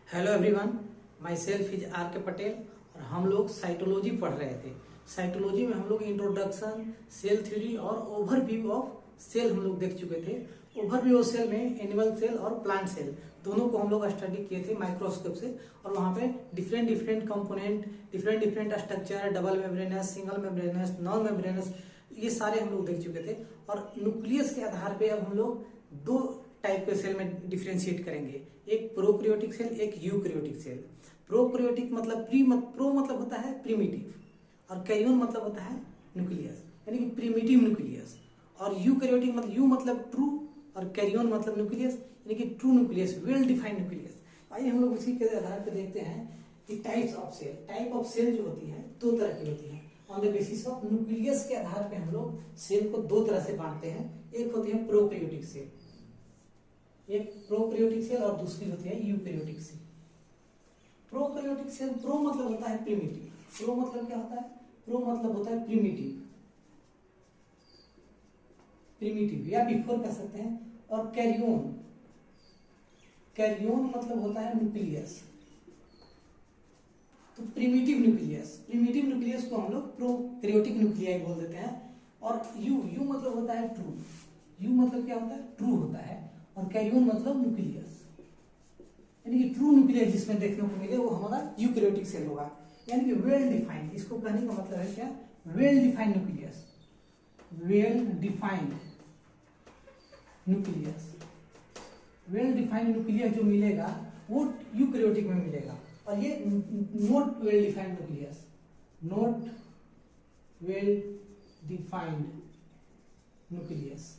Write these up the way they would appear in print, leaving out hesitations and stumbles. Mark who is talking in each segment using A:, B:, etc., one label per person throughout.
A: Hello everyone, myself is R K Patel और हम लोग साइटोलॉजी पढ़ रहे थे। साइटोलॉजी में हम लोग इंट्रोडक्शन, सेल थ्योरी और ओवरव्यू ऑफ सेल हम लोग देख चुके थे। ओवरव्यू ऑफ सेल में एनिमल सेल और प्लांट सेल दोनों को हम लोग स्टडी किए थे माइक्रोस्कोप से, और वहाँ पे different component, different structure, double membranous, single membranes, non membranes, ये सारे हम लोग देख चुके थे। और न्यूक्लियस के आधार पे अब हम लोग दो टाइप के सेल में डिफरेंशिएट करेंगे, एक प्रोकैरियोटिक सेल, एक यूकैरियोटिक सेल। प्रोकैरियोटिक मतलब प्रो मतलब होता है प्रिमिटिव, और कैरियन मतलब होता है न्यूक्लियस, यानी कि प्रिमिटिव न्यूक्लियस। और यूकैरियोटिक मतलब यू मतलब ट्रू और कैरियन मतलब न्यूक्लियस, यानी कि true nucleus, well defined nucleus. आइए हम लोग उसी के आधार पर देखते हैं कि types of cell. Type of cell जो होती है दो तरह की होती है। On the basis of nucleus के आधार पे हम लोग सेल को दो तरह से बांटते हैं। एक होती है प्रोकैरियोटिक सेल, एक प्रोकैरियोटिक सेल, और दूसरी होती है eukaryotic cell. Prokaryotic cell, pro मतलब होता है प्रिमिटिव। प्रो मतलब क्या होता है? प्रो मतलब होता है प्रिमिटिव, प्रिमिटिव या बिफोर कह सकते हैं। और कैरियन, कैरियन मतलब होता है न्यूक्लियस। तो प्रिमिटिव न्यूक्लियस, प्रिमिटिव न्यूक्लियस को हम लोग प्रोकैरियोटिक न्यूक्लियाई बोल देते हैं। और यू मतलब होता है ट्रू। यू मतलब क्या होता है? ट्रू होता है। और कैरियन मतलब न्यूक्लियस, यानी कि ट्रू न्यूक्लियस जिसमें देखने को मिले वो हमारा यूकैरियोटिक सेल होगा, यानी कि वेल डिफाइंड। इसको कहने का मतलब है क्या? Well defined nucleus, well defined nucleus. Well defined nucleus जो मिलेगा वो यूकैरियोटिक में मिलेगा। और ये not well defined nucleus, not well defined nucleus,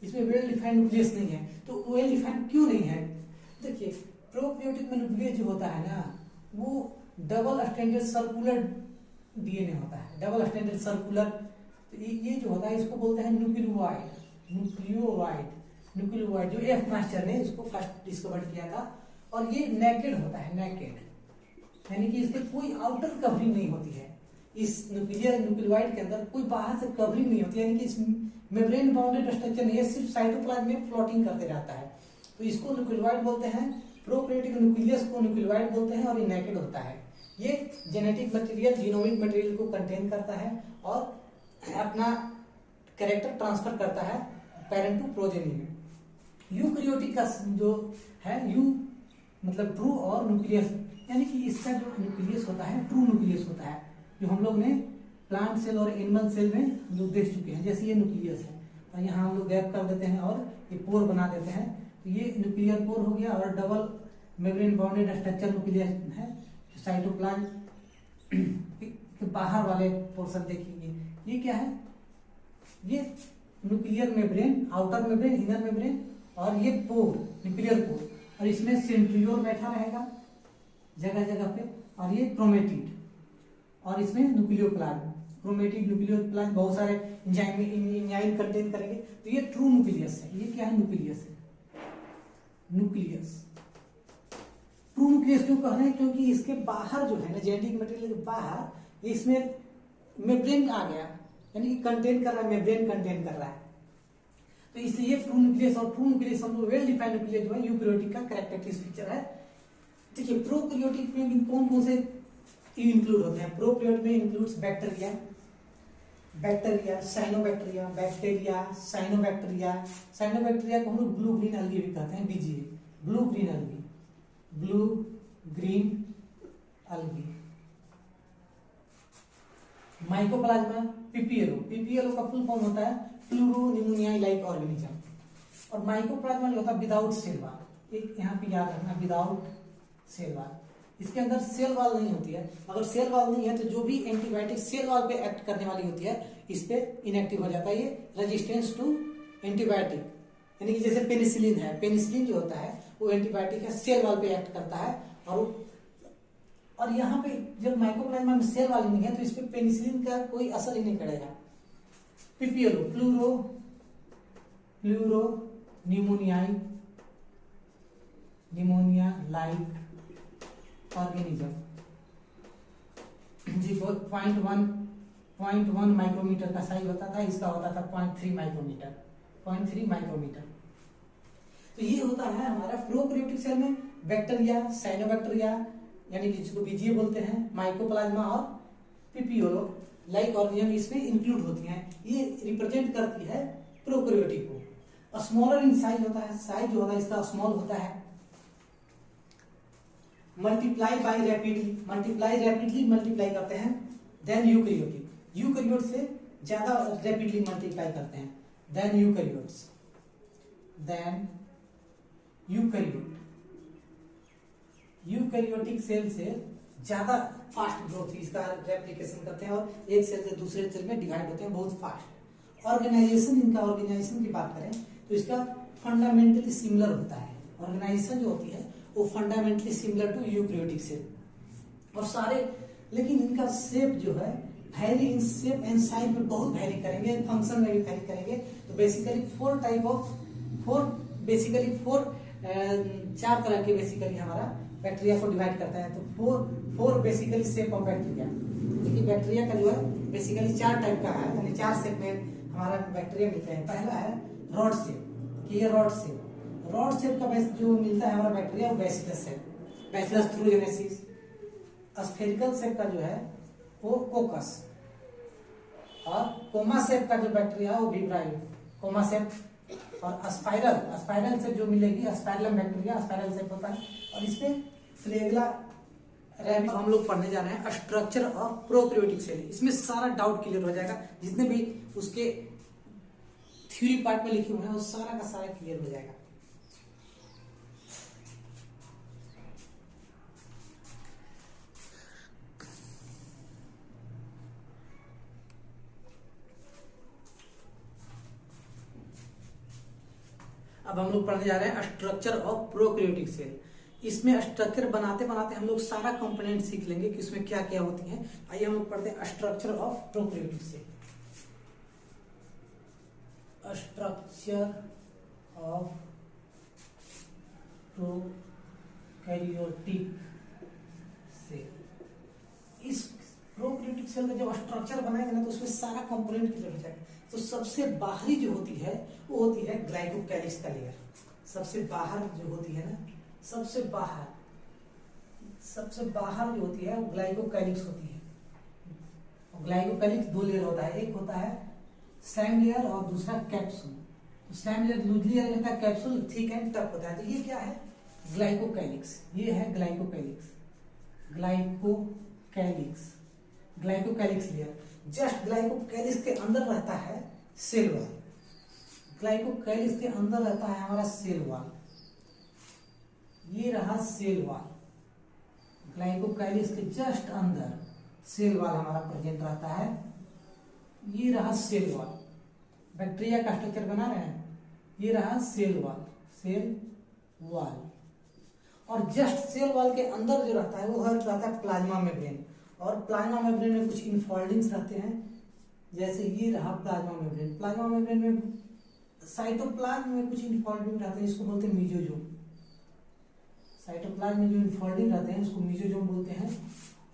A: इसमें वेल डिफाइंड न्यूक्लियस नहीं है। तो वेल डिफाइंड क्यों नहीं है? देखिए, प्रोकैरियोटिक में न्यूक्लियस जो होता है ना, वो डबल स्ट्रैंडेड सर्कुलर डीएनए होता है, डबल स्ट्रैंडेड सर्कुलर। तो ये जो होता है इसको बोलते हैं न्यूक्लियोइड, न्यूक्लियोइड, न्यूक्लियोइड, जो एफ मास्टर ने इसको फर्स्ट डिस्कवर किया था। और ये नेकेड होता है, नेकेड, यानी कि इसके कोई आउटर कवरिंग नहीं होती है। इस न्यूक्लियोइड के अंदर कोई बाहर से कवरिंग नहीं होती, यानी कि इस मेम्ब्रेन बाउंडेड स्ट्रक्चर नहीं है, सिर्फ साइटोप्लाज्म में फ्लोटिंग करते रहता है। तो इसको न्यूक्लियोइड बोलते हैं। प्रोकैरियोटिक न्यूक्लियस को न्यूक्लियोइड बोलते हैं, और ये नेकेड होता है। ये जेनेटिक मटेरियल, जीनोमिक मटेरियल को कंटेन करता है और अपना कैरेक्टर ट्रांसफर करता है पेरेंट टू प्रोजेनी में। यूकैरियोटिक का जो है, यू मतलब ट्रू और न्यूक्लियस, यानी कि इसका जो न्यूक्लियस होता है ट्रू न्यूक्लियस होता है, जो हम लोग ने प्लांट सेल और एनिमल सेल में हम लोग देख चुके हैं। जैसे ये न्यूक्लियस है और यहाँ हम लोग गैप कर देते हैं और ये पोर बना देते हैं, तो ये न्यूक्लियर पोर हो गया। और double membrane bounded structure nucleus है, जो साइटोप्लाज्म के बाहर वाले पोर्शन देखेंगे। ये क्या है? ये nuclear membrane, outer membrane, inner membrane, और ये पोर, न्यूक्लियर पोर। और इसमें सेंट्रियोल बैठा रहेगा जगह जगह पे, और ये क्रोमेटिड, और इसमें न्यूक्लियोप्लाज्म, क्रोमेटिड, न्यूक्लियोप्लाज्म, बहुत सारे एंजाइम कंटेन करेंगे। तो ये ट्रू न्यूक्लियस है। ये क्या है? न्यूक्लियस है, न्यूक्लियस। ट्रू न्यूक्लियस क्यों कह रहे हैं? क्योंकि इसके बाहर जो है ना, जेनेटिक मटेरियल के बाहर इसमें मेम्ब्रेन आ गया, यानी कि कंटेन कर रहा है, मेम्ब्रेन कंटेन कर रहा है। तो इसलिए ट्रू न्यूक्लियस और ट्रू न्यूक्लियस हम लोग वेल डिफाइंड न्यूक्लियस जो है यूकैरियोटिक का कैरेक्टरिस्टिक फीचर है। देखिए, प्रोकैरियोटिक में कौन कौन से इंक्लूड होते हैं? प्रोकैरियोट में includes bacteria, bacteria, cyanobacteria, bacteria, cyanobacteria. Cyanobacteria को हम लोग ब्लू ग्रीन अलगी भी कहते हैं, BGA, blue green algae, blue green algae. Mycoplasma, PPLO, PPLO का फुल फॉर्म होता है प्लूरोनिमोनियाई लाइक ऑर्गेनिज्म। और माइकोप्लाज्मा जो होता है विदाउट सेल वॉल, एक यहाँ पे याद रखना, विदाउट सेल वॉल। इसके अंदर सेल वॉल नहीं होती है। अगर सेल वॉल नहीं है तो जो भी एंटीबायोटिक सेल वॉल पे एक्ट करने वाली होती है, इस पे इनएक्टिव हो जाता है। ये रेजिस्टेंस टू एंटीबायोटिक, यानी कि जैसे पेनिसिलिन है, पेनिसिलिन जो होता है वो एंटीबायोटिक है, सेल वॉल पे एक्ट करता है। और यहाँ पे जब माइकोप्लाज्मा में सेल वॉल नहीं है तो इस पे पेनिसिलिन का कोई असर ही नहीं पड़ेगा। PPLO, pleuropneumonia, pneumonia like organism. जी 0.1 माइक्रोमीटर का साइज होता था, इसका होता था 0.3 माइक्रोमीटर, 0.3 माइक्रोमीटर। तो ये होता है हमारा प्रोकैरियोटिक सेल में बैक्टीरिया, साइनोबैक्टीरिया यानी कि जिसको बीजीए बोलते हैं, माइकोप्लाज्मा और पीपीओलो लाइक ऑर्गेनिज्म इसमें इंक्लूड होती हैं। ये रिप्रेजेंट करती है प्रोकैरियोटिक को। स्मॉलर इन साइज होता है, साइज जो होता है इसका स्मॉल होता है। मल्टीप्लाई रैपिडली मल्टीप्लाई करते हैं देन यूकैरियोटिक, यूकैरियोट से ज्यादा रैपिडली मल्टीप्लाई करते हैं then eukaryotes, then eukaryotic cell से ज्यादा फास्ट ग्रोथ इसका रेप्लिकेशन करते हैं और एक सेल से दूसरे सेल में डिवाइड होते हैं बहुत फास्ट। ऑर्गेनाइजेशन, इनका ऑर्गेनाइजेशन की बात करें तो इसका फंडामेंटली सिमिलर होता है। ऑर्गेनाइजेशन जो होती है वो fundamentally similar to eukaryotic cell और सारे, लेकिन इनका शेप जो है vary in shape and size में बहुत वैरी करेंगे, फंक्शन में भी वैरी करेंगे। तो बेसिकली चार तरह के बेसिकली हमारा बैक्टीरिया को डिवाइड करता है। तो four basically shape of bacteria, देखिए बैक्टीरिया का जो है बेसिकली चार टाइप का है, यानी चार शेप में हमारा बैक्टीरिया मिलते हैं। पहला है रॉड शेप, ये रॉड शेप का जो मिलता है हमारा बैक्टीरिया वो बैसिलस है, बैसिलस थ्रूजेनेसिस। स्फेरिकल शेप का जो है वो कोकस, और कोमा शेप का जो बैक्टीरिया है वो विब्राई, कोमा शेप। और स्पाइरल शेप जो मिलेगी स्पाइरलम बैक्टीरिया स्पाइरल शेप होता है। और इसमें फ्लेगेला रैबिस हम लोग पढ़ने जा रहे हैं स्ट्रक्चर ऑफ प्रोकैरियोटिक सेल। इसमें सारा डाउट क्लियर हो जाएगा, जितने भी उसके थ्योरी पार्ट में लिखे हुए हैं वो सारा का सारा क्लियर हो जाएगा। अब हम लोग पढ़ने जा रहे हैं स्ट्रक्चर ऑफ प्रोकैरियोटिक सेल। इसमें स्ट्रक्चर बनाते बनाते हम लोग सारा कंपोनेंट सीख लेंगे कि उसमें क्या क्या होती हैं। आइए हम लोग पढ़ते हैं structure of prokaryotic cell. Structure of prokaryotic cell. इस प्रोकैरियोटिक सेल का जब स्ट्रक्चर बनाएंगे ना तो उसमें सारा कंपोनेंट क्लियर हो जाएगा। तो सबसे बाहरी जो होती है वो होती है ग्लाइकोकैलिक्स का लेयर। सबसे बाहर जो होती है ना, सबसे बाहर जो होती है वो ग्लाइकोकैलिक्स होती है। और ग्लाइकोकैलिक्स दो लेयर होता है, एक होता है स्लाइम लेयर और दूसरा कैप्सूल। तो स्लाइम लेयर लूजली रहता है, कैप्सूल थिक एंड टफ होता है। तो ये क्या है? ग्लाइकोकैलिक्स। ये है ग्लाइकोकैलिक्स लेयर। जस्ट ग्लाइकोकैलिक्स के अंदर रहता है सेल वॉल। ग्लाइकोकैलिक्स के अंदर रहता है हमारा सेल वॉल। ये रहा सेल वॉल। ग्लाइकोकैलिक्स के जस्ट अंदर सेल वॉल हमारा प्रेजेंट रहता है। ये रहा सेल वॉल। बैक्टीरिया का स्ट्रक्चर बना रहे हैं, ये रहा सेल वॉल। और जस्ट सेल वॉल के अंदर जो रहता है वो रहता है प्लाज्मा मेम्ब्रेन। और प्लाज्मा मेम्ब्रेन में कुछ इनफोल्डिंग्स रहते हैं, जैसे ये रहा प्लाज्मा मेम्ब्रेन। प्लाज्मा मेम्ब्रेन में साइटोप्लाज्म में कुछ इनफोल्डिंग रहते हैं, इसको बोलते हैं मीजोजोम। साइटोप्लाज्म में जो इनफोल्डिंग रहते हैं उसको मीजोजोम बोलते हैं।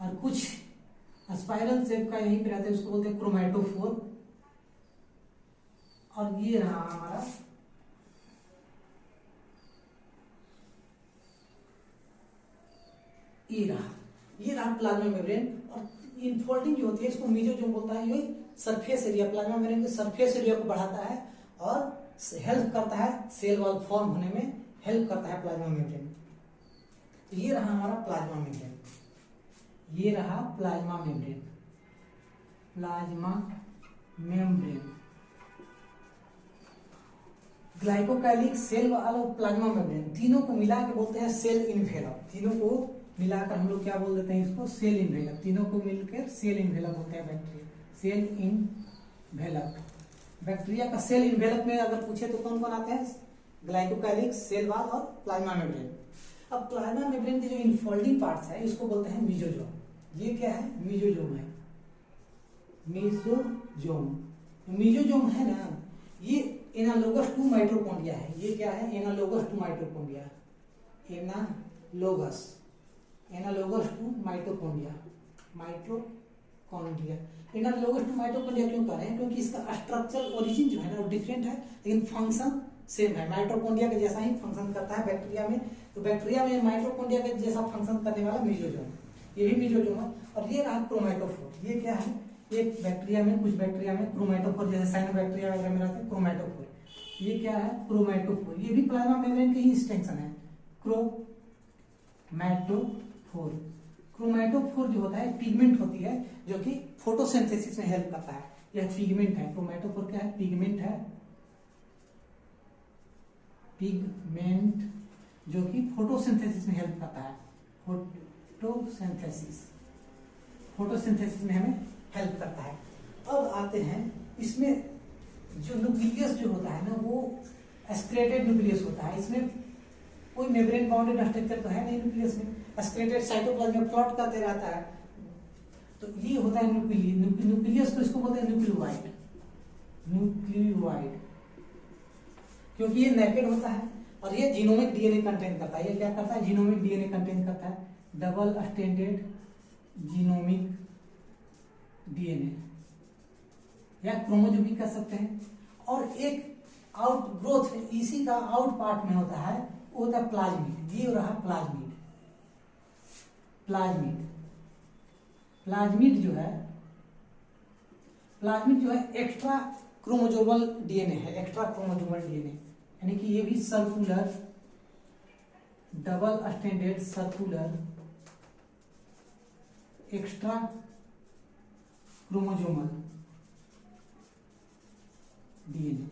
A: और कुछ स्पाइरल शेप का यहीं पे रहते हैं, उसको बोलते हैं क्रोमैटोफोर। और ये रहा हमारा ये रहा प्लाज्मा मेम्ब्रेन। और इनफोल्डिंग जो होती है इसको मीजोजोम बोलता है। ये सरफेस एरिया, प्लाज्मा मेम्ब्रेन के सरफेस एरिया को बढ़ाता है और हेल्प करता है सेल वॉल फॉर्म होने में, हेल्प करता है प्लाज्मा मेम्ब्रेन। तो ये रहा हमारा प्लाज्मा मेम्ब्रेन। ये रहा plasma membrane. Glycocalyx, cell wall और प्लाज्मा मेम्ब्रेन तीनों को मिला के बोलते हैं सेल इनवेलप। तीनों को मिलाकर हम लोग क्या बोल देते हैं इसको? Cell envelope. तीनों को मिलकर सेल इनवेलप बोलते हैं बैक्टीरिया। Cell envelope. बैक्टीरिया का सेल इनवेलप में अगर पूछे तो कौन कौन आते हैं? ग्लाइकोकैलिक्स, सेल वॉल और प्लाज्मा मेम्ब्रेन। अब प्लाज्मा मेम्ब्रेन के जो इनफोल्डिंग पार्ट्स है इसको बोलते हैं मीजोजोम। ये क्या है? मीजोजोम है। मीजोजोम है ना, ये एनालोगस टू माइटोकॉन्ड्रिया है। ये क्या है? Analogous to mitochondria. Analogous to mitochondria. Analogous to mitochondria क्यों कह रहे हैं? क्योंकि इसका स्ट्रक्चरल ओरिजिन जो है ना वो डिफरेंट है, लेकिन फंक्शन सेम है, माइटोकॉन्ड्रिया के जैसा ही फंक्शन करता है बैक्टीरिया में। तो बैक्टीरिया में माइटोकॉन्ड्रिया के जैसा फंक्शन करने वाला मेसोजोम, ये भी मेसोजोम है। और ये रहा क्रोमैटोफोर। ये क्या है, एक बैक्टीरिया में, कुछ बैक्टीरिया में क्रोमैटोफोर, जैसे साइनोबैक्टीरिया वगैरह में रहते हैं क्रोमैटोफोर। ये क्या है, क्रोमैटोफोर। ये भी प्लाज्मा मेम्ब्रेन की ही एक्सटेंशन है, क्रोमैटोफोर। क्रोमैटोफोर जो होता है पिगमेंट होती है जो कि फोटोसिंथेसिस में हेल्प करता है। यह पिगमेंट है, क्रोमैटोफोर क्या है, पिगमेंट है, पिगमेंट जो कि फोटोसिंथेसिस में हेल्प करता है। फोटोसिंथेसिस में हमें हेल्प करता है। अब आते हैं इसमें जो न्यूक्लियस जो होता है ना, वो एस्क्रेटेड न्यूक्लियस होता है। इसमें कोई मेम्ब्रेन बाउंडेड स्ट्रक्चर तो है नहीं न्यूक्लियस में, एस्क्रेटेड साइटोप्लाज्म में प्लॉट करते रहता है। तो ये होता है न्यूक्लियस को इसको बोलते हैं न्यूक्लियोइड, क्योंकि ये नेकेड होता है और ये जीनोमिक डीएनए कंटेन करता है। ये क्या करता है, जीनोमिक डीएनए कंटेन करता है, डबल स्टैंडर्ड जीनोमिक डीएनए या क्रोमोसोम भी कह सकते हैं। और एक आउट ग्रोथ इसी का आउट पार्ट में होता है, वो होता है प्लाज्मिड। ये रहा प्लाज्मिड। प्लाज्मिड जो है एक्स्ट्रा क्रोमोसोमल डीएनए है, एक्स्ट्रा क्रोमोसोमल डीएनए, यानी कि ये भी circular, double standard circular extra chromosomal DNA,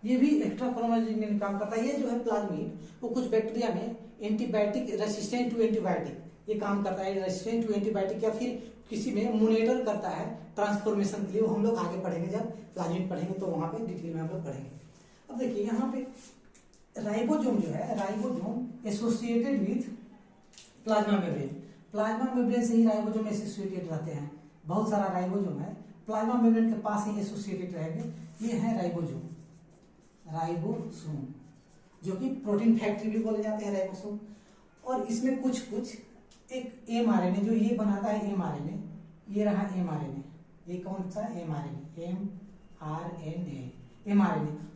A: ये भी एक्स्ट्रा क्रोमोसोमल डीएनए काम करता है। ये जो है प्लाज्मिड, वो कुछ बैक्टीरिया में एंटीबायोटिक, रेसिस्टेंट टू एंटीबायोटिक ये काम करता है, रेसिस्टेंट टू एंटीबायोटिक, या फिर किसी में मोनिटर करता है ट्रांसफॉर्मेशन के लिए। वो हम लोग आगे पढ़ेंगे, जब प्लाज्मिड पढ़ेंगे तो वहां पे डिटेल में हम लोग पढ़ेंगे। अब देखिए यहाँ पे राइबोसोम जो है, ribosome associated with plasma membrane. Plasma membrane से ही राइबोसोम एसोसिएटेड रहते हैं। बहुत सारा राइबोसोम है, प्लाज्मा मेम्ब्रेन के पास ही एसोसिएटेड रहेंगे। ये है राइबोसोम जो कि प्रोटीन फैक्ट्री भी बोले जाते हैं राइबोसोम। और इसमें कुछ एक एमआरएनए जो ये बनाता है, एमआरएनए, ये रहा एमआरएनए। ये कौन सा एमआरएनए,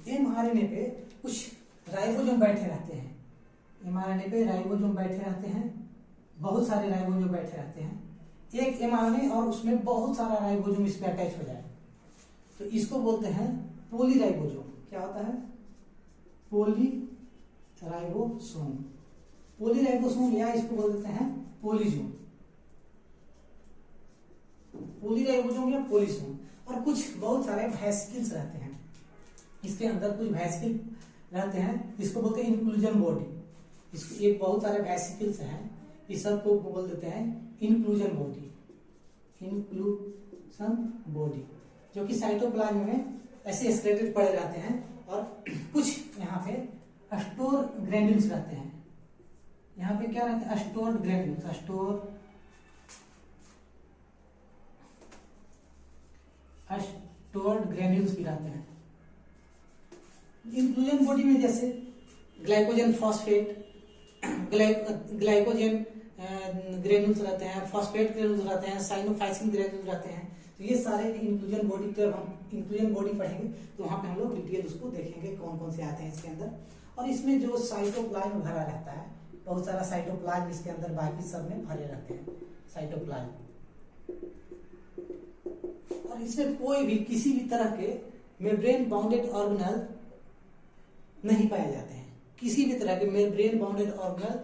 A: एमआरएनए पे कुछ राइबोसोम बैठे रहते हैं। एमआरएनए पे राइबोसोम बैठे रहते हैं, बहुत सारे राइबोसोम बैठे रहते हैं। एक एमआरएनए और उसमें बहुत सारा राइबोसोम इस पे अटैच हो जाए तो इसको बोलते हैं पॉलीराइबोसोम। क्या होता है, पॉलीराइबोसोम। पॉलीराइबोसोम या इसको बोल देते हैं पॉलीजोम, पॉलीराइबोसोम या पॉलीसोम। और कुछ बहुत सारे वेसिकल्स रहते हैं, इसके अंदर कुछ वेसिकल रहते हैं, इसको बोलते हैं इंक्लूजन बॉडी। इसके एक बहुत सारे वेसिकल्स हैं, इस सब को बोल देते हैं इंक्लूजन बॉडी, जो कि साइटोप्लाज्म में ऐसे एक्सक्रेटेड पड़े रहते हैं। और कुछ यहाँ पे स्टोर ग्रैन्यूल्स रहते हैं। यहाँ पे क्या रहते हैं, स्टोर्ड ग्रैन्यूल्स, स्टोर्ड ग्रैन्यूल्स भी रहते हैं। इंक्लूजन बॉडी में जैसे ग्लाइकोजन फॉस्फेट, ग्लाइकोजन ग्रेन्यूल्स रहते हैं, फॉस्फेट ग्रेन्यूल्स रहते हैं, साइनोफाइसिन ग्रेन्यूल्स रहते हैं। तो ये सारे इंक्लूजन बॉडी, जब हम इंक्लूजन बॉडी पढ़ेंगे तो वहां पे हम लोग डिटेल उसको देखेंगे कौन कौन से आते हैं इसके अंदर। और इसमें जो साइटोप्लाज्म भरा रहता है, बहुत सारा साइटोप्लाज्म इसके अंदर बाकी सब में भरे रहते हैं साइटोप्लाज्म। और इसमें कोई भी किसी भी तरह के मेम्ब्रेन बाउंडेड ऑर्गेनल नहीं पाए जाते हैं। किसी भी तरह के मेम्ब्रेन बाउंडेड ऑर्गेनल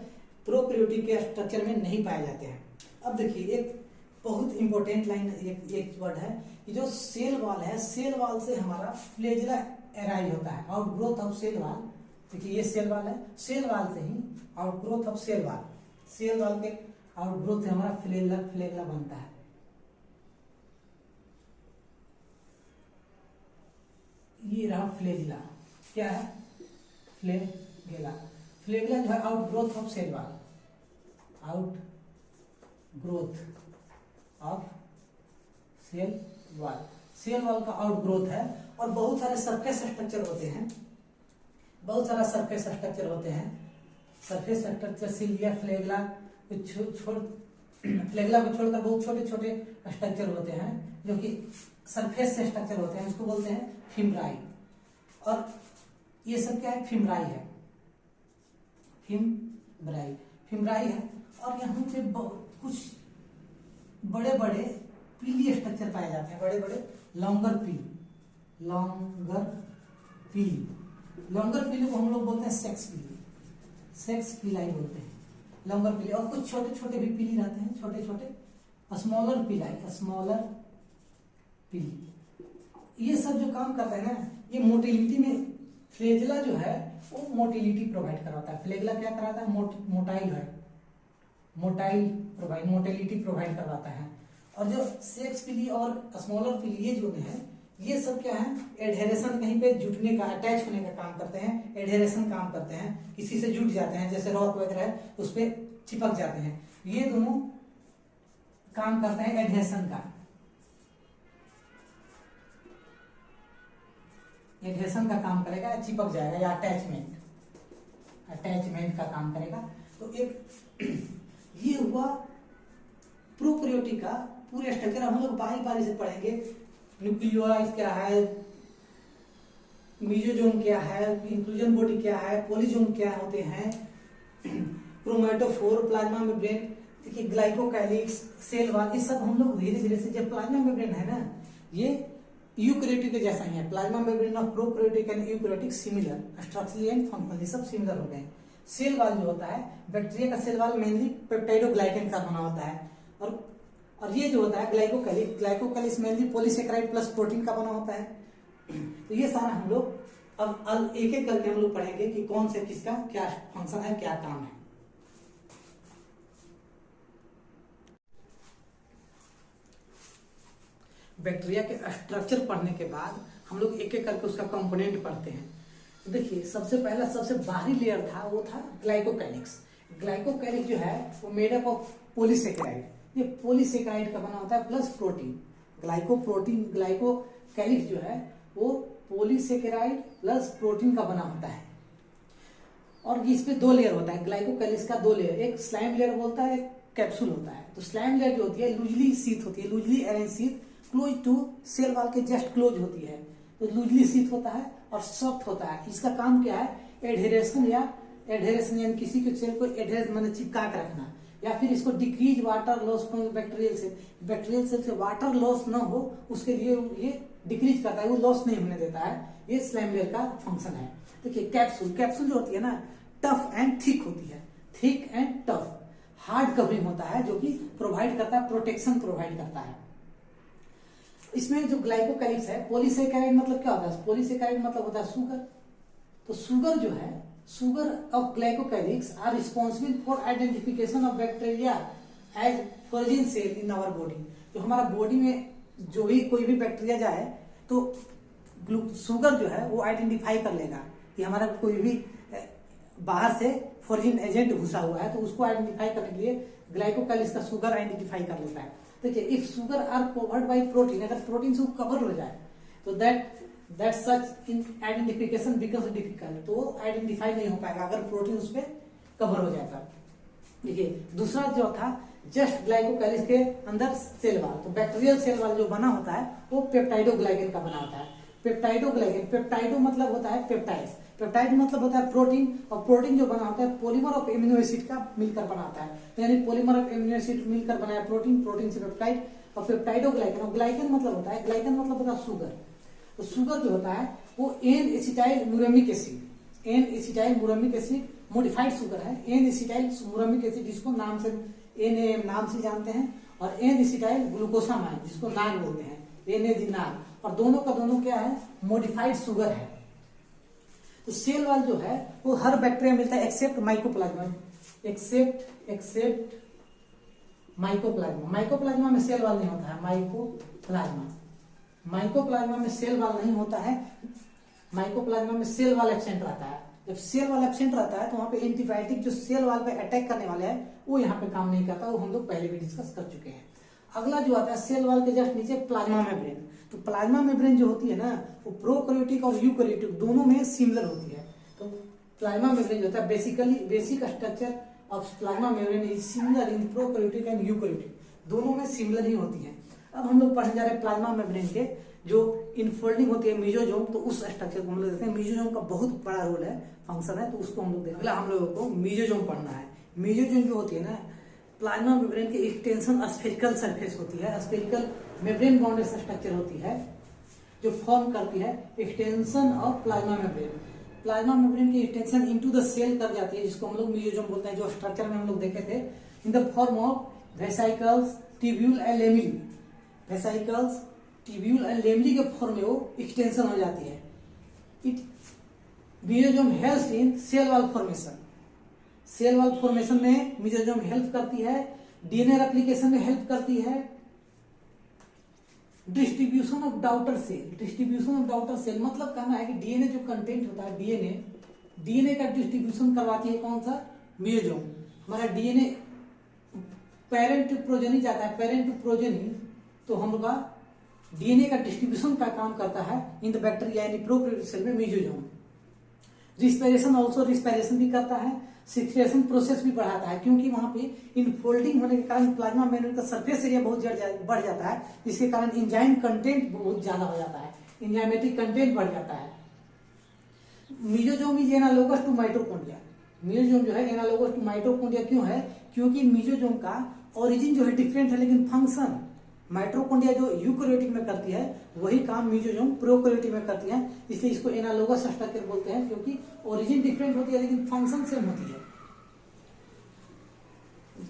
A: प्रोकैरियोटिक के स्ट्रक्चर में नहीं पाए जाते हैं। अब देखिए एक बहुत इंपॉर्टेंट लाइन, एक वर्ड है, कि जो सेल वॉल है, सेल वॉल से हमारा फ्लैजेला एराइज होता है, आउटग्रोथ ऑफ सेल वॉल। देखिए ये सेल वॉल है, सेल वॉल से ही outgrowth of cell wall, cell wall के आउटग्रोथ से हमारा फ्लैजेला बनता है। ये रहा फ्लैजेला। क्या है, फ्लैजेला। फ्लैजेला जो है outgrowth of cell wall, outgrowth of cell wall, cell wall का आउटग्रोथ है। और बहुत सारे सरफेस स्ट्रक्चर होते हैं, बहुत सारा सरफेस स्ट्रक्चर होते हैं। Surface structure cilia, flagella flagella को छोड़कर बहुत छोटे छोटे स्ट्रक्चर होते हैं जो कि सरफेस से स्ट्रक्चर होते हैं, उसको बोलते हैं फिम्ब्राई। और ये सब क्या है, फिमराई है, फिमराई है। और यहाँ पे कुछ बड़े बड़े पीली स्ट्रक्चर पाए जाते हैं, बड़े बड़े लॉन्गर पीली को हम लोग बोलते हैं सेक्स पीलाई बोलते हैं, लॉन्गर पीली। और कुछ छोटे छोटे भी पीली रहते हैं, छोटे छोटे स्मॉलर पीली। ये सब जो काम करते हैं ना, ये मोटिलिटी में फ्लैगेला जो है वो मोटिलिटी प्रोवाइड करवाता है। फ्लैगेला क्या कराता है, मोटिलिटी प्रोवाइड करवाता है। और जो सेक्स पीली और स्मॉलर पीली ये जो है, ये सब क्या है, एडहेरेशन, कहीं पे जुटने का, अटैच होने का काम करते हैं, एडहेरेशन काम करते हैं, किसी से जुट जाते हैं, जैसे रॉक वगैरह है उस पर चिपक जाते हैं। ये दोनों काम करते हैं एडहेरेशन का काम करेगा, चिपक जाएगा, या अटैचमेंट का काम करेगा। तो एक ये हुआ प्रोकैरियोटिक का पूरे स्ट्रक्चर। हम लोग बारी से पढ़ेंगे, न्यूक्लियोलाइज क्या है, मेसोजोम क्या है, इंक्लूजन बॉडी क्या है, पॉलीजोम क्या होते हैं, क्रोमैटोफोर, प्लाज्मा मेम्ब्रेन, देखिए ग्लाइकोकैलिक्स, सेल वॉल, ये सब हम लोग धीरे धीरे से, जब प्लाज्मा मेम्ब्रेन है ना, ये यूकैरियोटिक के जैसा ही है। Plasma membrane of prokaryotic and eukaryotic similar, structurally and functionally सब सिमिलर हो गए हैं। सेल वॉल जो होता है, बैक्टीरिया का सेल वॉल मेनली पेप्टाइडोग्लाइकन का बना होता है, और ये जो होता है glycocalyx mainly polysaccharide plus protein का बना होता है। तो ये सारा हम लोग अब एक एक करके हम लोग पढ़ेंगे कि कौन से किसका क्या फंक्शन है, क्या काम है। बैक्टीरिया के स्ट्रक्चर पढ़ने के बाद हम लोग एक एक करके उसका कंपोनेंट पढ़ते हैं। तो देखिए, सबसे पहला सबसे बाहरी लेयर था, वो था ग्लाइकोकैलिक्स। ग्लाइकोकैलिक्स जो है वो मेड अप ऑफ पॉलीसेकेराइड, ये पॉलीसेकेराइड का बना होता है प्लस प्रोटीन। ग्लाइकोकैलिक्स जो है वो पॉलीसेकेराइड प्लस प्रोटीन का बना होता है। और इस पे दो लेयर होता है, ग्लाइकोकैलिक्स का दो लेयर, एक स्लाइम लेयर बोलता है, एक कैप्सूल होता है। तो स्लाइम लेयर जो होती है लूजली शीथ होती है, loosely arrange sheath, close to cell wall के जस्ट क्लोज होती है। तो लूजली शीथ होता है और सॉफ्ट होता है। इसका काम क्या है, एडहेरेशन यानी किसी के सेल को एडहेरेस माने चिपका के रखना, या फिर इसको decrease water loss from bacterial cell से वाटर लॉस ना हो उसके लिए ये डिक्रीज करता है, वो लॉस नहीं होने देता है। ये स्लाइम लेयर का फंक्शन है। देखिए कैप्सूल जो होती है ना, टफ एंड थिक होती है, thick and tough, hard covering होता है, जो कि प्रोवाइड करता है, प्रोटेक्शन प्रोवाइड करता है। इसमें जो ग्लाइकोकैलिक्स है, पॉलीसेकेराइड मतलब क्या होता है, पॉलीसेकेराइड मतलब होता है शुगर। तो शुगर जो है, sugar of glycocalyx are responsible for identification of bacteria as foreign cell in our body. जो हमारा बॉडी में जो भी कोई भी बैक्टीरिया जाए तो शुगर जो है वो आइडेंटिफाई कर लेगा कि हमारा कोई भी बाहर से फॉरेन एजेंट घुसा हुआ है, तो उसको आइडेंटिफाई करने के लिए ग्लाइकोकैलिक्स का शुगर आइडेंटिफाई कर लेता है। देखिए, if sugar are covered by protein, अगर प्रोटीन से कवर हो जाए तो that such in identification becomes difficult, तो आइडेंटिफाई नहीं हो पाएगा अगर प्रोटीन उस पर कवर हो जाएगा। देखिए, दूसरा जो था जस्ट ग्लाइकोकैलिक्स के अंदर सेल वॉल, तो बैक्टीरियल सेल वॉल जो बना होता है वो पेप्टाइडोग्लाइकन का बना होता है। पेप्टाइडो मतलब होता है पेप्टाइड मतलब होता है प्रोटीन, और प्रोटीन जो बना होता है पॉलीमर ऑफ एमिनो एसिड का मिलकर बना होता है। यानी पॉलीमर ऑफ एमिनो एसिड मिलकर बनाया प्रोटीन से पेप्टाइड, और पेप्टाइडोग्लाइकन, और ग्लाइकन मतलब होता है शुगर। तो शुगर जो होता है वो N acetyl muramic acid modified sugar है, एन एसिटाइल म्यूरेमिक एसिड जिसको नाम से जानते हैं, और एन एसिटाइल ग्लूकोसामाइन जिसको नाग बोलते हैं, नाग, और दोनों का दोनों क्या है, मोडिफाइड शुगर है। तो सेल वॉल जो है वो हर बैक्टीरिया मिलता है एक्सेप्ट माइकोप्लाज्मा में सेल वॉल नहीं होता है, माइकोप्लाज्मा में सेल वॉल नहीं होता है, माइकोप्लाज्मा में सेल वॉल एब्सेंट रहता है। जब सेल वॉल एब्सेंट रहता है तो वहां पे एंटीबायोटिक जो सेल वॉल पे अटैक करने वाले हैं वो यहाँ पे काम नहीं करता, वो हम लोग पहले भी डिस्कस कर चुके हैं। अगला जो आता है सेल वॉल के जस्ट नीचे प्लाज्मा मेम्ब्रेन। तो प्लाज्मा मेम्ब्रेन जो होती है ना, वो प्रोकैरियोटिक और यूकैरियोटिक दोनों में सिमिलर होती है। तो प्लाज्मा मेम्ब्रेन जो होता है basic structure of plasma membrane is similar in prokaryotic and eukaryotic, दोनों में सिमिलर ही होती है। अब हम लोग पढ़ने जा रहे हैं प्लाज्मा मेम्ब्रेन के जो इनफोल्डिंग होती है मीजोजोम, तो उस स्ट्रक्चर को हम लोग देखते हैं। मीजोजोम का बहुत बड़ा रोल है, फंक्शन है, तो उसको हम लोग देखते हैं। हम लोगों को मीजोजोम पढ़ना है। मीजोजोम जो होती है ना, प्लाज्मा मेम्ब्रेन की एक्सटेंशन स्फेरिकल सरफेस होती है, स्फेरिकल मेम्ब्रेन बाउंडेड स्ट्रक्चर होती है जो फॉर्म करती है extension of plasma membrane. Plasma membrane की एक्सटेंशन इनटू द सेल कर जाती है, जिसको हम लोग मीजोजोम बोलते हैं, जो स्ट्रक्चर में हम लोग देखे थे, in the form of vesicles, tubule and lamellae. Vesicles, tubule and lamellae के फॉर्म में वो एक्सटेंशन हो जाती है। Mesosome helps in cell wall formation. Cell wall formation में मीजोजोम हेल्प करती है, डीएनए रेप्लिकेशन में हेल्प करती है, distribution of daughter cell. Distribution of daughter cell मतलब कहना है कि डीएनए जो कंटेंट होता है, डीएनए का डिस्ट्रीब्यूशन करवाती है कौन सा? मीजोजोम। हमारा डीएनए पेरेंट टू प्रोजेनी जाता है, पेरेंट टू प्रोजेनी, तो हम लोग का डीएनए का डिस्ट्रीब्यूशन का काम करता है इन द बैक्टीरिया यानी प्रोकैरियोटिक सेल में मीजोजोम। रिस्पिरेशन ऑल्सो, रिस्पिरेशन भी करता है, सिक्रेशन प्रोसेस भी बढ़ाता है, क्योंकि वहां पे इनफोल्डिंग होने के कारण प्लाज्मा मेम्ब्रेन का सरफेस एरिया बहुत बढ़ जाता है, जिसके कारण एंजाइम कंटेंट बहुत ज्यादा हो जाता है, एंजाइमेटिक कंटेंट बढ़ जाता है। Mesosome is analogous to mitochondria. Mesosome जो है एनालोगस टू माइटोकॉन्ड्रिया क्यों है? क्योंकि मीजोजोम का ओरिजिन जो है डिफरेंट है, लेकिन फंक्शन माइटोकॉन्ड्रिया जो यूकैरियोटिक में करती है वही काम मीजोजोम प्रोकैरियोटिक में करती है, इसलिए इसको एनालोगस स्ट्रक्चर बोलते हैं, क्योंकि ओरिजिन डिफरेंट होती है लेकिन फंक्शन सेम होती है।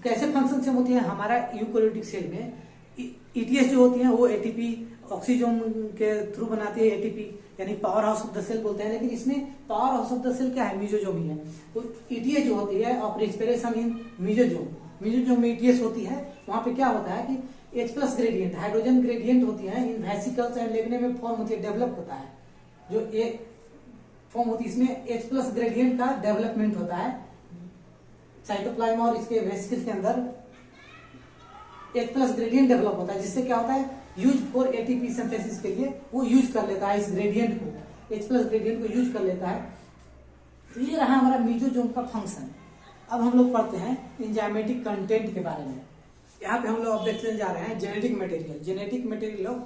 A: कैसे फंक्शन सेम होती है? हमारा यूकैरियोटिक सेल में ईटीएस जो होती है वो एटीपी ऑक्सीजन के थ्रू बनाती है, एटीपी यानी powerhouse of the cell बोलते हैं, लेकिन इसमें powerhouse of the cell क्या है? मीजोजोम ही है। तो ईटीएस जो होती है of respiration in mesosome, mesosome में ईटीएस होती है, वहां पे क्या होता है कि H plus gradient, hydrogen gradient होती है, इन वेसिकल्स एंड लेमिने में फॉर्म होती है, डेवलप होता है, जो एक फॉर्म होती है, इसमें H प्लस ग्रेडियंट का डेवलपमेंट होता है साइटोप्लाज्मा और इसके वेसिकल्स के अंदर H प्लस ग्रेडियंट डेवलप होता है, जिससे क्या होता है? यूज फॉर एटीपी सिंथेसिस के लिए वो यूज कर लेता है इस ग्रेडियंट को, H प्लस ग्रेडियंट को यूज कर लेता है। तो ये रहा हमारा मीजोजोम का फंक्शन। अब हम लोग पढ़ते हैं एंजाइमेटिक कंटेंट के बारे में। यहाँ पे हम लोग अब देखने जा रहे हैं genetic material, genetic material of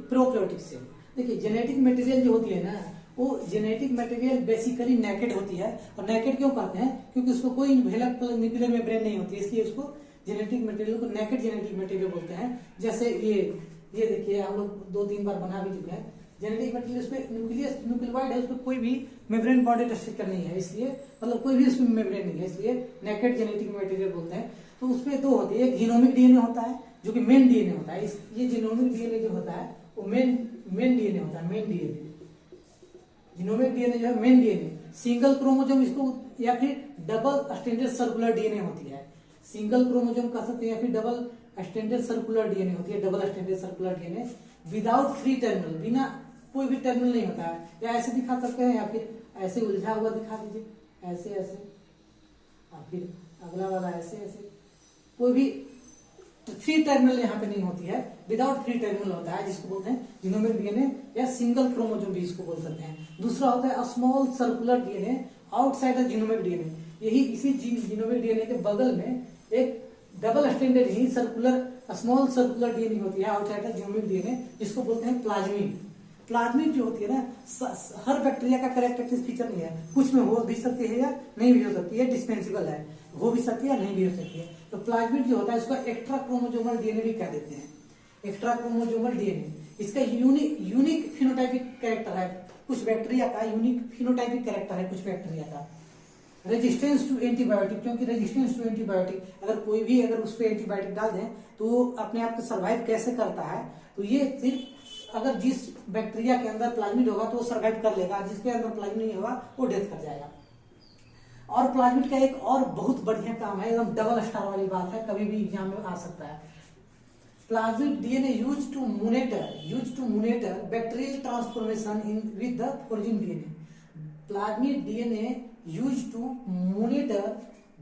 A: prokaryotic cell. देखिए जेनेटिक मटेरियल जो होती है ना, वो जेनेटिक मटेरियल बेसिकली नेकेड होती है, और नेकेड क्यों कहते हैं? क्योंकि उसको कोई इन्वेलप न्यूक्लियर मेम्ब्रेन नहीं होती है, इसलिए उसको जेनेटिक मटेरियल को नेकेड जेनेटिक मटेरियल बोलते हैं। जैसे ये देखिए हम लोग 2-3 बार बना भी चुके हैं। जेनेटिक मटेरियल उसमें न्यूक्लियोइड है, उसमें कोई भी मेम्ब्रेन बाउंडेड स्ट्रक्चर नहीं है, इसलिए मतलब कोई भी उसमें मेम्ब्रेन नहीं है, इसलिए नेकेड जेनेटिक मटेरियल बोलते हैं। तो उसमें दो होती है, एक जीनोमिक डीएनए होता है जो कि मेन डीएनए होता है। ये जीनोमिक डीएनए जो होता है वो मेन डीएनए होता है, मेन डीएनए। जीनोमिक डीएनए जो है मेन डीएनए, सिंगल क्रोमोसोम इसको या फिर डबल स्टैंडर्ड सर्कुलर डीएनए होती है, सिंगल क्रोमोसोम कह सकते हैं या फिर डबल स्टैंडर्ड सर्कुलर डीएनए होती है, double standard circular DNA without free terminal, बिना कोई भी टर्मिनल नहीं होता है। या ऐसे दिखा सकते हैं या फिर ऐसे उलझा हुआ दिखा दीजिए, ऐसे ऐसे, और फिर अगला वाला ऐसे ऐसे, कोई भी फ्री टर्मिनल यहाँ पे नहीं होती है, विदाउट फ्री टर्मिनल होता है, जिसको बोलते हैं जीनोमिक डीएनए या सिंगल क्रोमोसोम भी इसको बोल सकते हैं। दूसरा होता है small circular DNA outside the genomic DNA, यही इसी जीनोमिक डीएनए के बगल में एक डबल स्टैंडर्ड ही सर्कुलर स्मॉल सर्कुलर डीएनए होती है आउटसाइड द जीनोमिक डीएनए, जिसको बोलते हैं प्लाज्मिड। प्लाज्मिड जो होती है ना, हर बैक्टीरिया का कैरेक्टरिस्टिक फीचर नहीं है, कुछ में हो भी सकती है या नहीं भी हो सकती है, डिस्पेंसिबल है, हो भी सकती है या नहीं भी हो सकती है। तो प्लाज्मिड जो होता है इसको एक्स्ट्रा क्रोमोसोमल डीएनए भी कह देते हैं, एक्स्ट्रा क्रोमोसोमल डीएनए। इसका यूनिक फिनोटाइपिक कैरेक्टर है, कुछ बैक्टीरिया का यूनिक फिनोटाइपिक कैरेक्टर है, कुछ बैक्टीरिया का। रेजिस्टेंस टू एंटीबायोटिक, क्योंकि रेजिस्टेंस टू एंटीबायोटिक अगर उस पर एंटीबायोटिक डाल दें तो वो अपने आप को सर्वाइव कैसे करता है? तो ये सिर्फ अगर जिस बैक्टीरिया के अंदर प्लाज्मिड होगा तो वो सर्वाइव कर लेगा, जिसके अंदर प्लाज्मिड नहीं होगा वो डेथ कर जाएगा। और प्लाज्मिड का एक और बहुत बढ़िया काम है, एकदम डबल स्टार वाली बात है, कभी भी एग्जाम में आ सकता है। Plasmid DNA use to monitor bacterial transformation in with the foreign DNA. Plasmid DNA use to monitor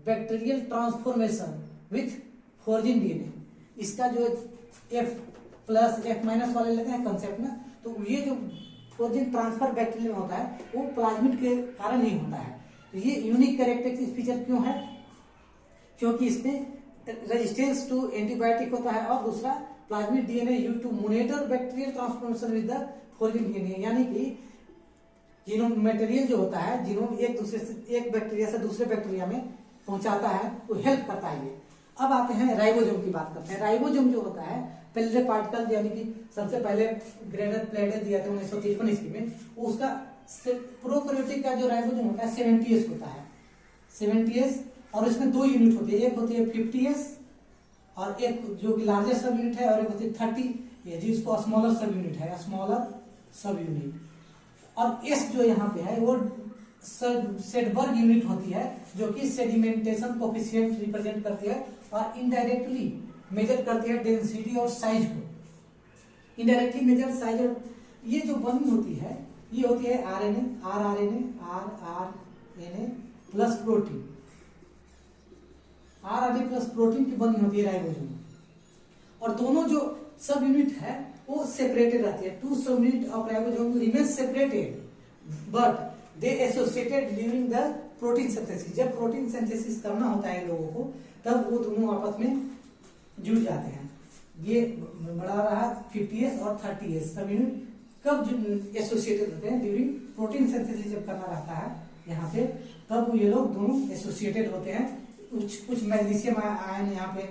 A: bacterial transformation with foreign DNA. इसका जो F प्लस F माइनस वाले लेते हैं कंसेप्ट में, तो ये जो फोर्जिन ट्रांसफर बैक्टीरिया में होता है वो प्लाज्मिड के कारण ही होता है। तो ये यूनिक कैरेक्टरिस्टिक फीचर क्यों है? क्योंकि इसमें रेजिस्टेंस टू एंटीबायोटिक होता है और दूसरा plasmid DNA used to monitor bacterial transformation with the following DNA, यानी कि जीनोम मटेरियल जो होता है, जीनोम एक बैक्टीरिया से दूसरे बैक्टीरिया में पहुंचाता है, वो हेल्प करता है ये। अब आते हैं राइबोसोम की बात करते हैं। राइबोसोम जो होता है, पहले पार्टिकल यानी कि सबसे पहले ग्रेनर प्लेटेड दिया था 1953 ईस्वी में, उसका प्रोकैरियोटिक का जो राइबोसोम होता है 70S होता है, 70S, और इसमें 2 यूनिट होती है, एक होती है 50S और एक जो कि लार्जेस्ट सब यूनिट है, और एक होती है 30, जिसको स्मॉलर सब यूनिट है, स्मॉलर सब यूनिट। और S जो यहाँ पे है वो सेडबर्ग यूनिट होती है, जो कि सेडिमेंटेशन कोफिशिएंट रिप्रेजेंट करती है और इनडायरेक्टली मेजर करती है डेंसिटी और साइज को। इनडायरेक्टली मेजर साइज, और ये जो बनी होती है ये होती है RNA plus protein, RNA plus protein की बनी होती है राइबोसोम। और दोनों जो सब यूनिट है वो सेपरेटेड रहती है। 2 सब unit of ribosome remain separated but they associated during the protein synthesis. जब प्रोटीन सिंथेसिस करना होता है लोगों को, तब वो दोनों आपस में जुड़ जाते हैं। ये बड़ा रहा 50S और 30S सब यूनिट कब एसोसिएटेड होते हैं, ड्यूरिंग प्रोटीन सिंथेसिस जब करना रहता है यहाँ पे, तब ये लोग दोनों एसोसिएटेड होते हैं। कुछ मैग्नीशियम आयन यहाँ पे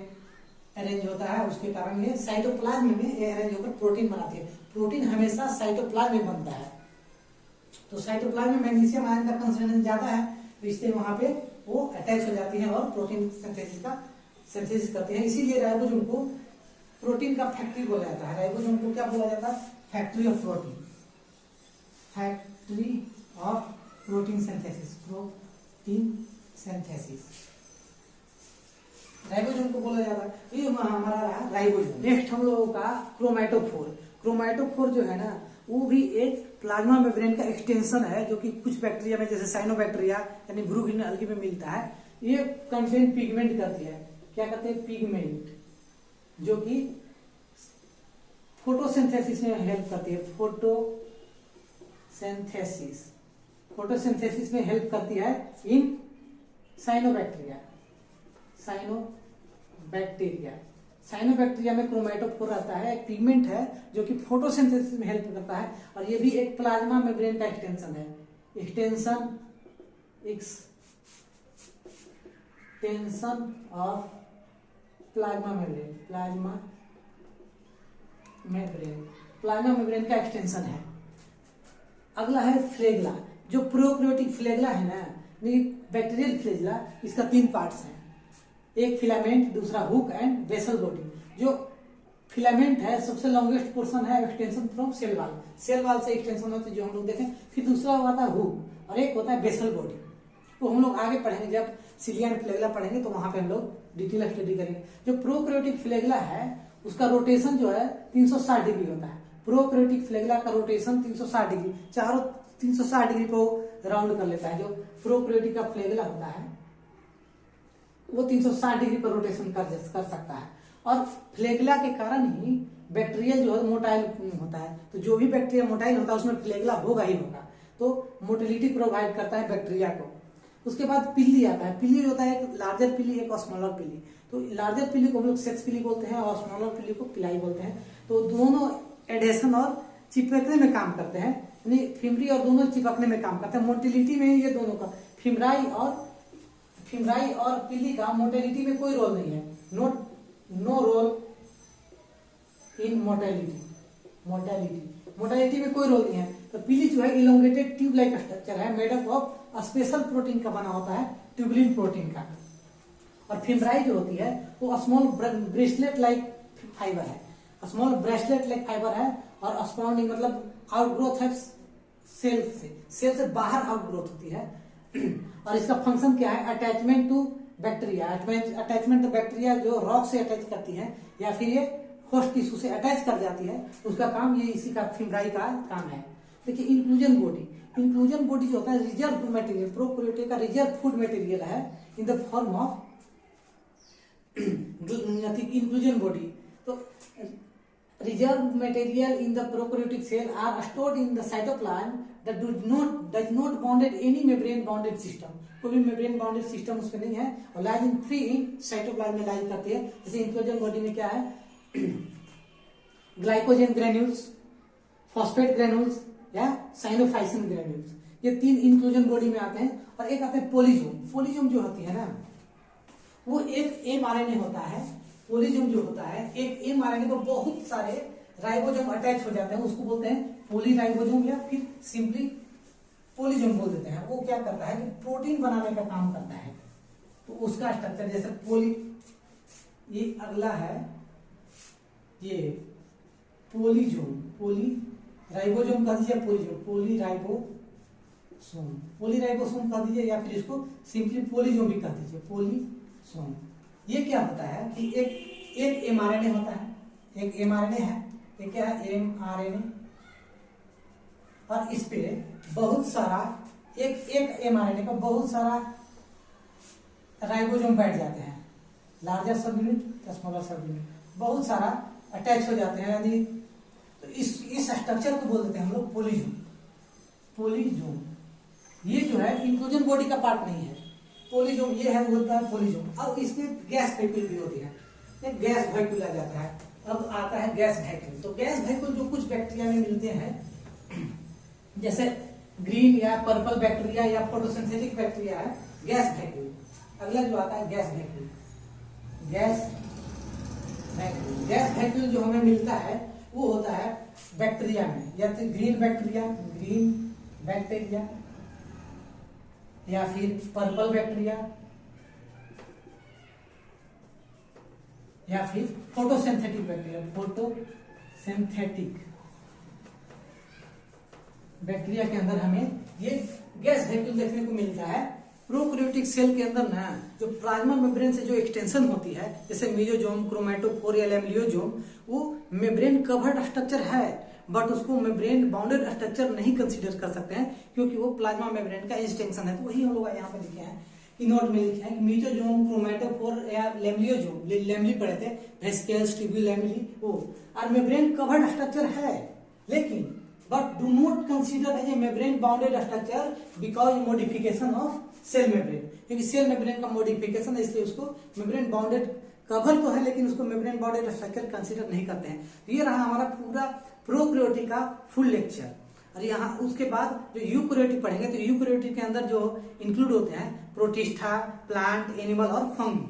A: अरेंज होता है, उसके कारण ये साइटोप्लाज्म में ये अरेंज होकर प्रोटीन बनाती है। प्रोटीन हमेशा साइटोप्लाज्म में बनता है, तो साइटोप्लाज्म में मैग्नीशियम आयन का कंसंट्रेशन ज्यादा है, तो इसलिए वहां पे वो अटैच हो जाती है और प्रोटीन सिंथेसिस करते हैं। इसीलिए राइबोसोम को प्रोटीन का फैक्ट्री बोला जाता है। राइबोसोम को क्या बोला जाता है? Factory of protein, factory of protein synthesis, protein synthesis ribosome को बोला जाता है। ये हमारा रहा राइबोसोम। नेक्स्ट हम लोगों का क्रोमैटोफोर। क्रोमैटोफोर जो है ना, वो भी एक प्लाज्मा मेम्ब्रेन का एक्सटेंशन है, जो कि कुछ बैक्टीरिया में, जैसे साइनोबैक्टीरिया यानी ब्रू ग्रीन अल्गी में मिलता है। ये कंटेंट पिगमेंट करती है। क्या करते हैं? पिगमेंट, जो कि फोटोसिंथेसिस में हेल्प करती है। फोटोसिंथेसिस में हेल्प करती है इन साइनोबैक्टीरिया में क्रोमैटोफोर रहता है, एक पिगमेंट है जो कि फोटोसिंथेसिस में हेल्प करता है, और ये भी एक प्लाज्मा मेम्ब्रेन का एक्सटेंशन है। एक्सटेंशन ऑफ प्लाज्मा मेम्ब्रेन का एक्सटेंशन है। अगला है फ्लेगला। जो प्रोकैरियोटिक फ्लेगला है ना, बैक्टीरियल फ्लेगला, इसका 3 पार्ट्स हैं, एक फिलामेंट, दूसरा हुक एंड बेसल बॉडी। जो फिलामेंट है सबसे लॉन्गेस्ट पोर्शन है, एक्सटेंशन फ्रॉम सेल वाल से एक्सटेंशन होती है, जो हम लोग देखें। फिर दूसरा होता है हुक और एक होता है बेसल बॉडी। तो हम लोग आगे पढ़ेंगे, जब सिलिया एंड फ्लेगला पढ़ेंगे तो वहां पे हम लोग डिटेल स्टडी करेंगे। जो प्रोकैरियोटिक फ्लेगला है उसका रोटेशन जो है 360 डिग्री होता है। प्रोकैरियोटिक फ्लेगला का रोटेशन 360 डिग्री, चारों 360 डिग्री को राउंड कर लेता है। जो प्रोकैरियोटिक का फ्लेगला होता है वो 360 डिग्री पर रोटेशन कर सकता है, और फ्लेगला के कारण ही बैक्टीरिया जो है मोटाइल होता है। तो जो भी बैक्टीरिया मोटाइल होता है उसमें फ्लेगला होगा ही होगा, तो मोटिलिटी प्रोवाइड करता है बैक्टीरिया को। उसके बाद पिल्ली आता है। पिल्ली होता है एक लार्जर पिल्ली, एक स्मॉलर पिल्ली। तो लार्जर पिल्ली को हम लोग सेक्स पिल्ली बोलते हैं और स्मॉलर पिल्ली को पिलाई बोलते हैं। तो दोनों एडेशन और चिपकने में काम करते हैं, यानी फिमरी और दोनों चिपकने में काम करते हैं। मोटिलिटी में ये दोनों का, फिमराई और पिल्ली का मोटिलिटी में कोई रोल नहीं है। नो रोल इन मोटिलिटी में कोई रोल नहीं है। तो पिल्ली जो है इलोंगेटेड ट्यूब लाइक स्ट्रक्चर है, made up of special protein का बना होता है, ट्यूबुलिन प्रोटीन का। और फिमराई जो होती है वो स्मॉल ब्रेसलेट लाइक फाइबर है, और स्पाउंडिंग मतलब आउटग्रोथ है सेल से बाहर आउटग्रोथ होती है। और इसका फंक्शन क्या है? Attachment to bacteria. Attachment to bacteria जो रॉक से अटैच करती है या फिर ये होस्ट टिश्यू से अटैच कर जाती है, उसका काम ये इसी का फिमराई का काम है। देखिए इंक्लूजन बॉडी जो होता है रिजर्व मटेरियल, प्रोकैरियोटिक का रिजर्व फूड मटेरियल है इन the form of inclusion body. तो reserve material in the prokaryotic cell are stored in the cytoplasm that does not bounded any membrane bounded system। कोई भी membrane bounded system उसमें नहीं है, और lies in free in cytoplasm में lies करती है। जैसे इंक्लूजन बॉडी में क्या है? ग्लाइकोजन ग्रेन्यूल्स, फॉस्फेट ग्रेन्यूल्स या साइनोफाइसिन ग्रेन्यूल्स, ये 3 इंक्लूजन बॉडी में आते हैं। और एक आता है पोलिजोम। पोलिजोम जो होती है ना, वो एक mRNA होता है। पोलिजोम जो होता है, एक mRNA को बहुत सारे राइबोसोम अटैच हो जाते हैं, उसको बोलते हैं पोलीराइबोसोम या फिर सिंपली पोलिजोम बोल देते हैं। वो क्या करता है कि प्रोटीन बनाने का काम करता है। तो उसका स्ट्रक्चर जैसे ये अगला है, ये पोलिजोम, पोलीराइबोसोम कह दीजिए, पोलीराइबोसोम कह दीजिए, या फिर इसको सिंपली पोलिजोम भी कह दीजिए, पोलिसोम। ये क्या होता है कि एक mRNA होता है, एक mRNA है, ये क्या है mRNA, और इस पे बहुत सारा एक mRNA का बहुत सारा राइबोसोम बैठ जाते हैं, लार्जर सब यूनिट, स्मॉलर सब यूनिट, बहुत सारा अटैच हो जाते हैं। यानी तो इस स्ट्रक्चर को बोल देते हैं हम लोग पोलिजोम। पोलिजोम ये जो है इंक्लूजन बॉडी का पार्ट नहीं है। पोलिजोम ये है, वो होता है पोलिजोम। अब इसमें गैस वैक्यूल भी होती है, एक गैस वैक्यूल आ जाता है। अब आता है गैस वैक्यूल। तो गैस वैक्यूल जो कुछ बैक्टीरिया में मिलते हैं, जैसे ग्रीन या पर्पल बैक्टीरिया या फोटोसिंथेटिक बैक्टीरिया है, गैस वैक्यूल। अगला जो आता है गैस वैक्यूल। गैस वैक्यूल जो हमें मिलता है वो होता है बैक्टीरिया में, या तो ग्रीन बैक्टीरिया या फिर पर्पल बैक्टीरिया या फिर फोटोसिंथेटिक बैक्टीरिया। फोटोसिंथेटिक बैक्टीरिया के अंदर हमें ये गैस वैक्यूल देखने को मिलता है। प्रोकैरियोटिक सेल के अंदर ना जो प्लाज्मा मेम्ब्रेन से जो एक्सटेंशन होती है, जैसे मेसोजोम, क्रोमैटोफोर या लैमेलियोजोम, वो मेम्ब्रेन कवर्ड स्ट्रक्चर है, बट उसको मेम्ब्रेन बाउंडेड स्ट्रक्चर नहीं कंसीडर कर सकते हैं, क्योंकि वो प्लाज्मा मेम्ब्रेन का एक्सटेंशन है। तो वही हम लोग यहाँ पे लिखे हैं, कि नोट में लिखे हैं कि मेसोजोम, क्रोमैटोफोर या लैमेलियोजोम, लैमेली पढ़े थे, वेसिकल्स, ट्यूब्यूल, लैमेली, वो और मेम्ब्रेन कवर्ड स्ट्रक्चर है, लेकिन but do not consider as a membrane bounded structure because modification of cell membrane, क्योंकि सेल मेम्ब्रेन का मॉडिफिकेशन है, इसलिए उसको मेम्ब्रेन बाउंडेड कवर तो है, लेकिन उसको मेम्ब्रेन बाउंडेड स्ट्रक्चर कंसीडर नहीं करते हैं। तो ये रहा हमारा पूरा प्रोकैरियोटिक का फुल लेक्चर। और यहाँ उसके बाद जो यूकैरियोटिक पढ़ेंगे, तो यूकैरियोटिक के अंदर जो इंक्लूड होते हैं प्रोटिस्टा, प्लांट, एनिमल और फंगी।